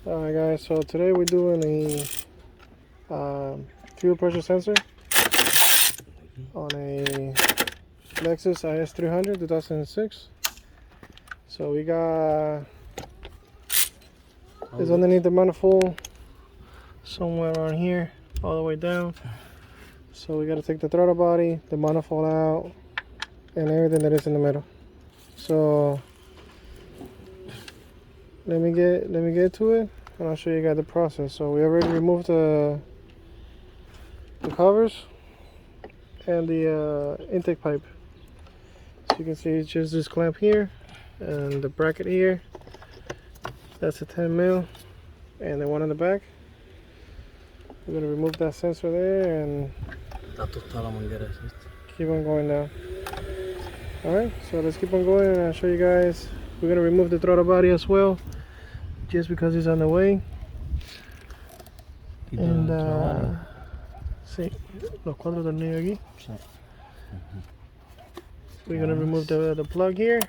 Alright guys, so today we're doing a fuel pressure sensor on a Lexus Is350 2006. So we got it's underneath the manifold somewhere around here, all the way down. So we got to take the throttle body, the manifold out, and everything that is in the middle. So let me get to it, and I'll show you guys the process. So we already removed the covers and the intake pipe. So you can see it's just this clamp here and the bracket here. That's a 10 mil, and the one on the back. We're gonna remove that sensor there and keep on going down. Alright, so let's keep on going and I'll show you guys. We're gonna remove the throttle body as well, just because it's on the way. And sí, los cuatro tornillos aquí. We're gonna remove the plug here,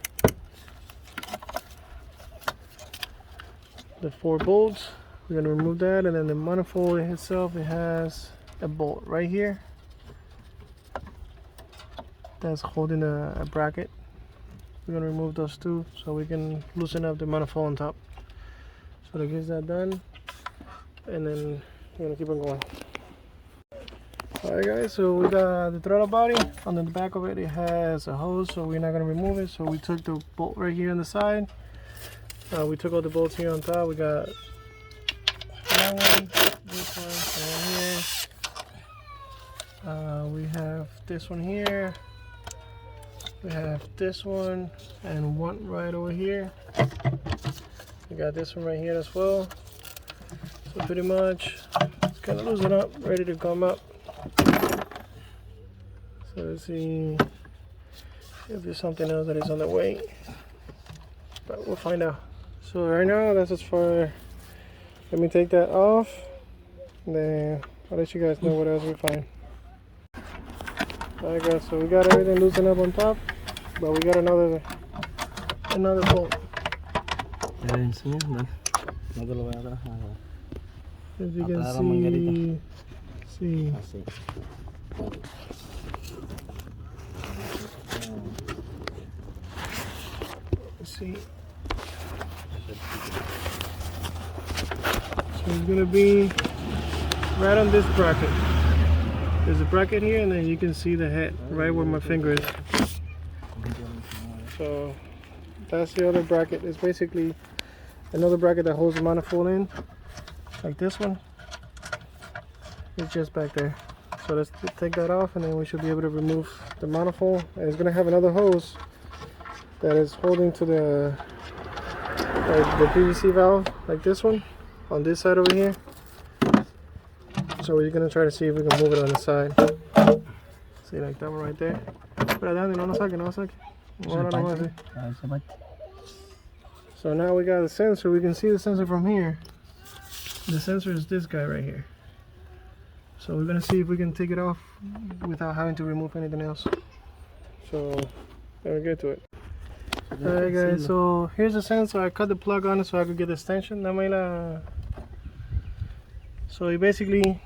the 4 bolts. We're gonna remove that, and then the manifold itself, it has a bolt right here that's holding a bracket. We're gonna remove those two so we can loosen up the manifold on top. So that gets that done, and then we're gonna keep on going. Alright guys, so we got the throttle body. On the back of it, it has a hose, so we're not gonna remove it. So we took the bolt right here on the side. We took all the bolts here on top. We got that one, this one, and here. We have this one here. We have this one and one right over here. We got this one right here as well. So pretty much it's kind of loosen up, ready to come up. So let's see if there's something else that is on the way, but we'll find out. So right now that's as far. Let me take that off, and then I'll let you guys know what else we find. Alright guys, so we got everything loosened up on top, but we got another bolt. As you can see. See. So it's gonna be right on this bracket. There's a bracket here, and then you can see the head right where my finger is. So that's the other bracket. It's basically another bracket that holds the manifold in, like this one. It's just back there. So let's take that off, and then we should be able to remove the manifold. And it's gonna have another hose that is holding to the PVC valve, like this one, on this side over here. So we're gonna try to see if we can move it on the side. See, like that one right there. So now we got the sensor. We can see the sensor from here. The sensor is this guy right here. So we're gonna see if we can take it off without having to remove anything else. So let me get to it. Alright guys, so here's the sensor. I cut the plug on it so I could get the extension. So it basically,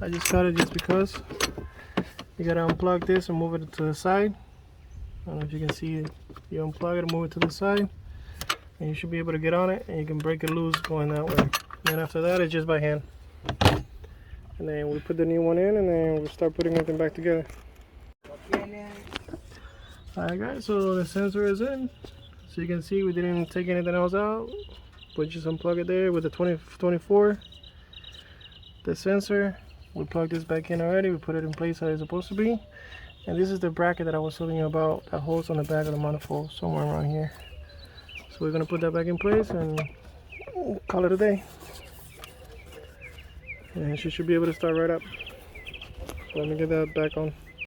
I just cut it just because. You gotta unplug this and move it to the side. I don't know if you can see it. You unplug it and move it to the side, and you should be able to get on it, and you can break it loose going that way. And then after that, it's just by hand. And then we put the new one in, and then we start putting everything back together. Alright guys, so the sensor is in. So you can see we didn't take anything else out. We just unplug it there with the 2024. The sensor, we plugged this back in already. We put it in place how it's supposed to be. And this is the bracket that I was telling you about that holds on the back of the manifold, somewhere around here. So we're gonna put that back in place and call it a day. And she should be able to start right up. So let me get that back on.